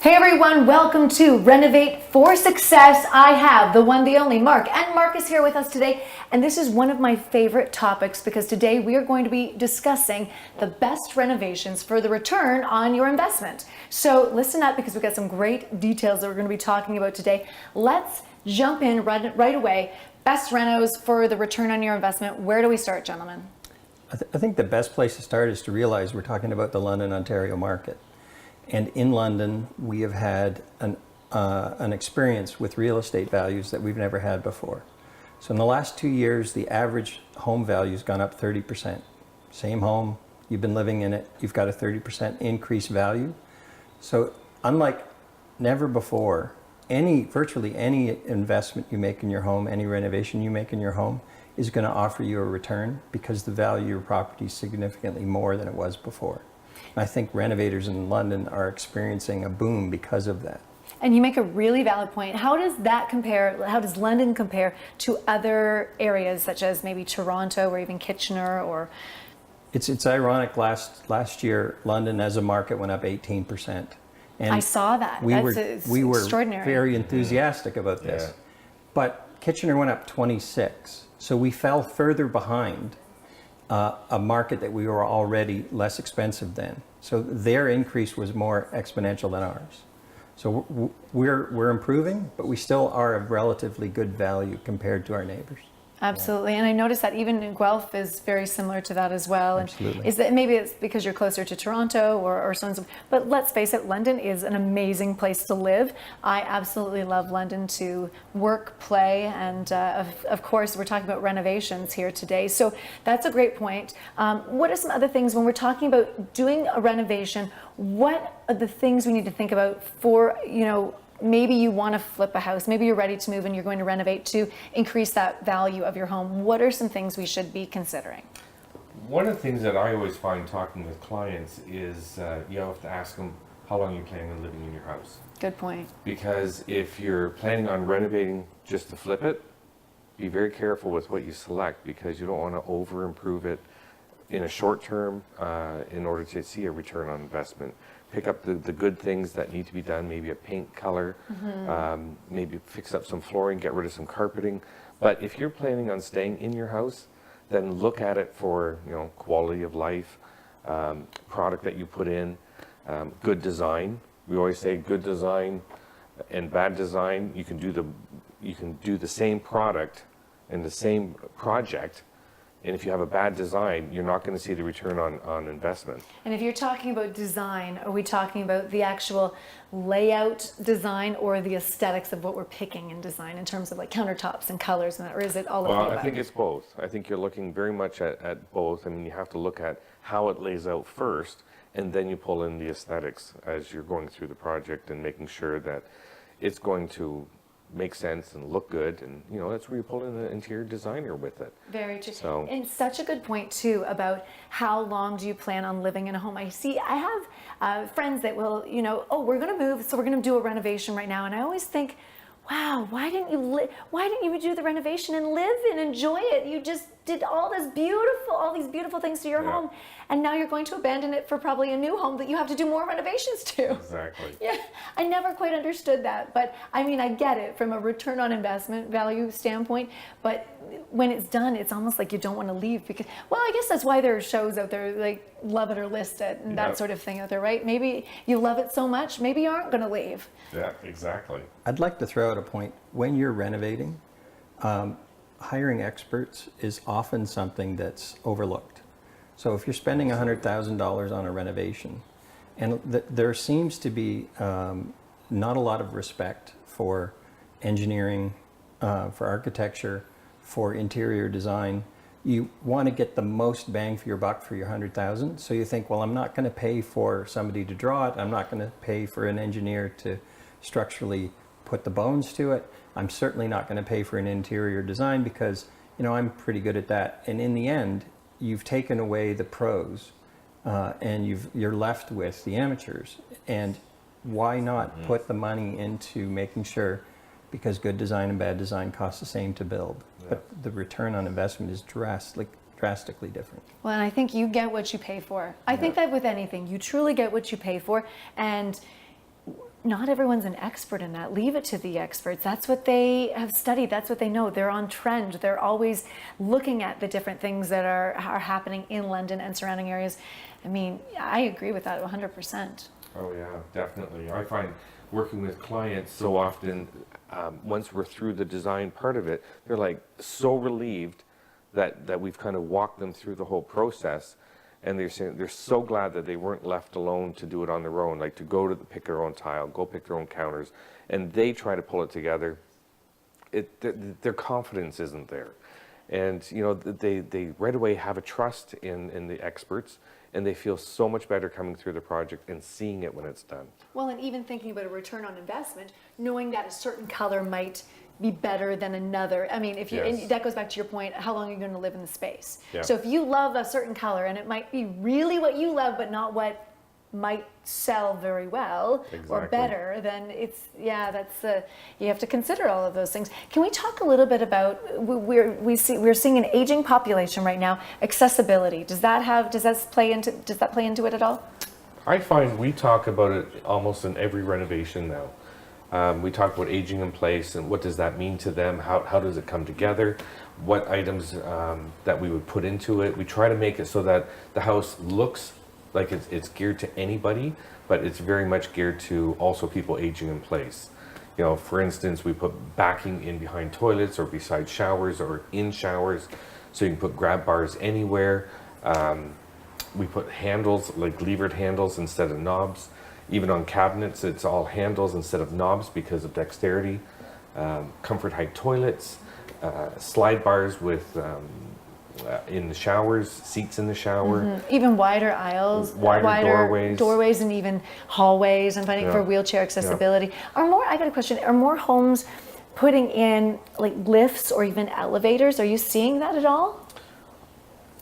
Hey everyone, welcome to Renovate for Success. I have the one, the only Mark, and Mark is here with us today. And this is one of my favorite topics because today we are going to be discussing the best renovations for the return on your investment. So listen up because we've got some great details that we're going to be talking about today. Let's jump in right away. Best renos for the return on your investment. Where do we start, gentlemen? I think the best place to start is to realize we're talking about the London, Ontario market. And in London, we have had an experience with real estate values that we've never had before. So in the last 2 years, the average home value has gone up 30%. Same home, you've been living in it, you've got a 30% increased value. So unlike never before, virtually any investment you make in your home, any renovation you make in your home is going to offer you a return because the value of your property is significantly more than it was before. I think renovators in London are experiencing a boom because of that. And you make a really valid point. How does that compare? How does London compare to other areas such as maybe Toronto or even Kitchener? Or it's ironic. Last year, London as a market went up 18%. And I saw that. We were extraordinary. very enthusiastic about this. Yeah. But Kitchener went up 26. So we fell further behind a market that we were already less expensive than. So their increase was more exponential than ours. So we're improving, but we still are of relatively good value compared to our neighbors. Absolutely, and I noticed that even in Guelph is very similar to that as well. Absolutely. And is that maybe it's because you're closer to Toronto or so and so, but let's face it, London is an amazing place to live. I absolutely love London to work, play, and of course we're talking about renovations here today. So that's a great point. What are some other things when we're talking about doing a renovation? What are the things we need to think about for, maybe you want to flip a house, maybe you're ready to move and you're going to renovate to increase that value of your home. What are some things we should be considering? One of the things that I always find talking with clients is you have to ask them how long you're planning on living in your house. Good point. Because if you're planning on renovating just to flip it, be very careful with what you select because you don't want to over improve it in a short term in order to see a return on investment. Pick up the good things that need to be done, maybe a paint color, maybe fix up some flooring, get rid of some carpeting. But if you're planning on staying in your house, then look at it for quality of life, product that you put in, good design. We always say good design and bad design. You can do the same product and the same project. And if you have a bad design, you're not going to see the return on investment. And if you're talking about design, are we talking about the actual layout design or the aesthetics of what we're picking in design in terms of like countertops and colors and that, or is it all of the above? Well, I think it's both. I think you're looking very much at both. I mean, you have to look at how it lays out first, and then you pull in the aesthetics as you're going through the project and making sure that it's going to make sense and look good, and that's where you pull in the interior designer with it. Very true. So, and such a good point too about how long do you plan on living in a home. I have friends that will, we're going to move, so we're going to do a renovation right now, and I always think, wow, why didn't you do the renovation and live and enjoy it? You just did all these beautiful things to your home, and now you're going to abandon it for probably a new home that you have to do more renovations to. Exactly. Yeah, I never quite understood that, but I mean, I get it from a return on investment value standpoint, but when it's done, it's almost like you don't want to leave because, well, I guess that's why there are shows out there like Love It or List It and that sort of thing out there, right? Maybe you love it so much, maybe you aren't going to leave. Yeah, exactly. I'd like to throw out a point. When you're renovating, hiring experts is often something that's overlooked. So if you're spending $100,000 on a renovation, and there seems to be not a lot of respect for engineering, for architecture, for interior design, you want to get the most bang for your buck for your $100,000. So you think, well, I'm not going to pay for somebody to draw it. I'm not going to pay for an engineer to structurally put the bones to it. I'm certainly not going to pay for an interior design because, I'm pretty good at that. And in the end, you've taken away the pros and you're left with the amateurs. And why not put the money into making sure, because good design and bad design cost the same to build, but the return on investment is drastically different. Well, and I think you get what you pay for. I think that with anything, you truly get what you pay for. And not everyone's an expert in that. Leave it to the experts. That's what they have studied. That's what they know. They're on trend. They're always looking at the different things that are happening in London and surrounding areas. I mean, I agree with that 100%. Oh yeah, definitely. I find working with clients so often, once we're through the design part of it, they're like so relieved that we've kind of walked them through the whole process. And they're saying they're so glad that they weren't left alone to do it on their own, like to go to pick their own tile, go pick their own counters, and they try to pull it together. Their confidence isn't there, and you know they right away have a trust in the experts, and they feel so much better coming through the project and seeing it when it's done. Well, and even thinking about a return on investment, knowing that a certain color might be better than another. I mean, if you, Yes. and that goes back to your point, how long are you going to live in the space? Yeah. So if you love a certain color and it might be really what you love, but not what might sell very well or Exactly. better, then it's, yeah, that's you have to consider all of those things. Can we talk a little bit about, we're seeing an aging population right now, accessibility. Does that play into it at all? I find we talk about it almost in every renovation now. We talk about aging in place and what does that mean to them? How does it come together? What items that we would put into it? We try to make it so that the house looks like it's geared to anybody, but it's very much geared to also people aging in place. You know, for instance, we put backing in behind toilets or beside showers or in showers, so you can put grab bars anywhere. We put handles, like levered handles instead of knobs. Even on cabinets, it's all handles instead of knobs because of dexterity. Comfort height toilets, slide bars with in the showers, seats in the shower. Even wider aisles, Wider doorways. and even hallways. I'm finding for Yeah. wheelchair accessibility. I got a question. Are more homes putting in like lifts or even elevators? Are you seeing that at all?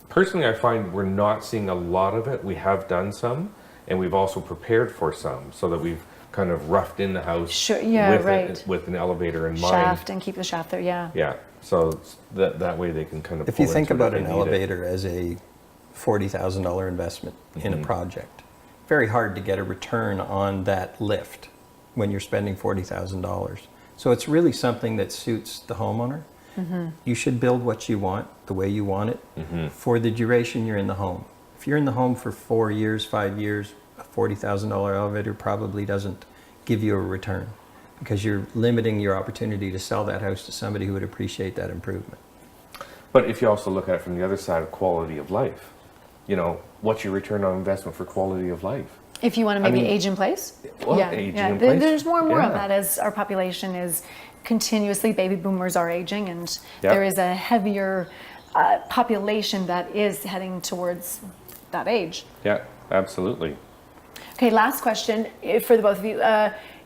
Personally, I find we're not seeing a lot of it. We have done some, and we've also prepared for some, so that we've kind of roughed in the house Sure, yeah, with, right. with an elevator in mind. Shaft and keep the shaft there, yeah. Yeah, so that way they can kind of If pull you think into it about if an they need it. elevator as a $40,000 investment in a project, very hard to get a return on that lift when you're spending $40,000. So it's really something that suits the homeowner. You should build what you want, the way you want it, for the duration you're in the home. If you're in the home for 4 years, 5 years, a $40,000 elevator probably doesn't give you a return because you're limiting your opportunity to sell that house to somebody who would appreciate that improvement. But if you also look at it from the other side of quality of life, you know, what's your return on investment for quality of life? If you want to maybe mean, age in place? well, yeah, aging yeah. in place, There's more and more of yeah. that as our population is continuously, baby boomers are aging, and Yeah. there is a heavier population that is heading towards that age. Yeah, absolutely. Okay, last question for the both of you.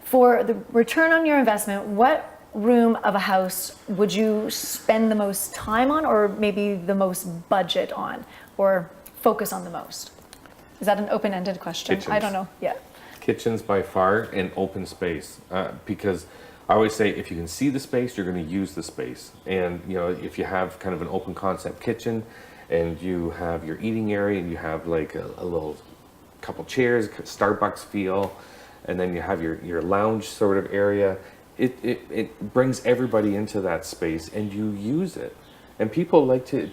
For the return on your investment, what room of a house would you spend the most time on, or maybe the most budget on, or focus on the most? Is that an open-ended question? I Kitchens. don't know. Yeah. Kitchens by far, and open space, because I always say if you can see the space, you're going to use the space. And you know, if you have kind of an open concept kitchen, and you have your eating area, and you have like a little couple chairs, Starbucks feel, and then you have your lounge sort of area, it brings everybody into that space, and you use it. And people like to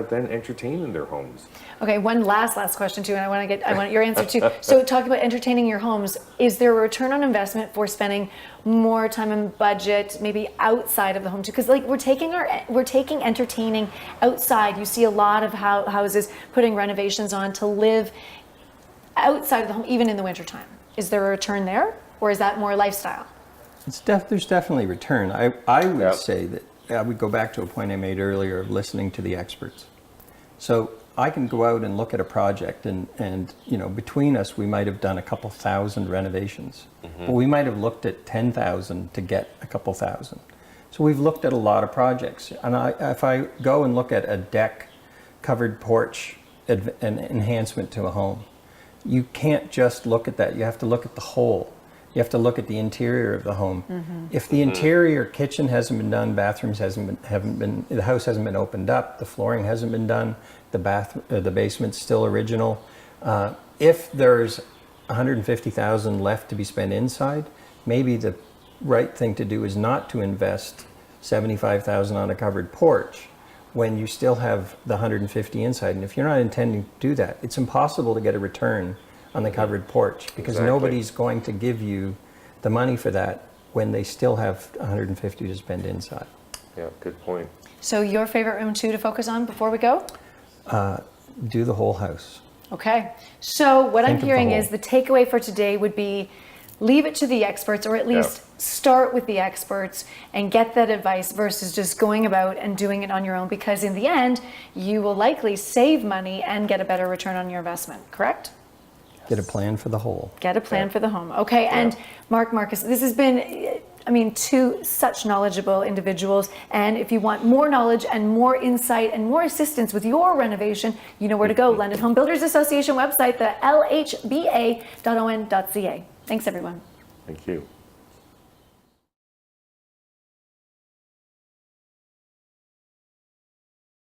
then entertain in their homes. Okay, one last question too, and I want your answer too. So talking about entertaining your homes, is there a return on investment for spending more time and budget maybe outside of the home too? Because like we're taking entertaining outside. You see a lot of houses putting renovations on to live outside of the home, even in the wintertime. Is there a return there, or is that more lifestyle? There's definitely return. I would Yep. say that I would go back to a point I made earlier of listening to the experts. So I can go out and look at a project and you know, between us we might have done a couple thousand renovations, but we might have looked at 10,000 to get a couple thousand. So we've looked at a lot of projects, and if I go and look at a deck covered porch an enhancement to a home, you can't just look at that. You have to look at the whole. You have to look at the interior of the home. If the interior kitchen hasn't been done, bathrooms haven't been, the house hasn't been opened up, the flooring hasn't been done, the basement's still original. If there's $150,000 left to be spent inside, maybe the right thing to do is not to invest 75,000 on a covered porch when you still have the 150 inside. And if you're not intending to do that, it's impossible to get a return on the covered porch because Exactly. nobody's going to give you the money for that when they still have 150 to spend inside. Yeah, good point. So your favorite room too to focus on before we go? Do the whole house. Okay. So what I'm Think of the hearing whole. is the takeaway for today would be leave it to the experts, or at least Yeah. start with the experts and get that advice versus just going about and doing it on your own, because in the end, you will likely save money and get a better return on your investment, correct? Get a plan for the whole. Get a plan Yeah. for the home. Okay, and Marcus, this has been, two such knowledgeable individuals. And if you want more knowledge and more insight and more assistance with your renovation, you know where to go. London Home Builders Association website, the lhba.on.ca. Thanks, everyone. Thank you.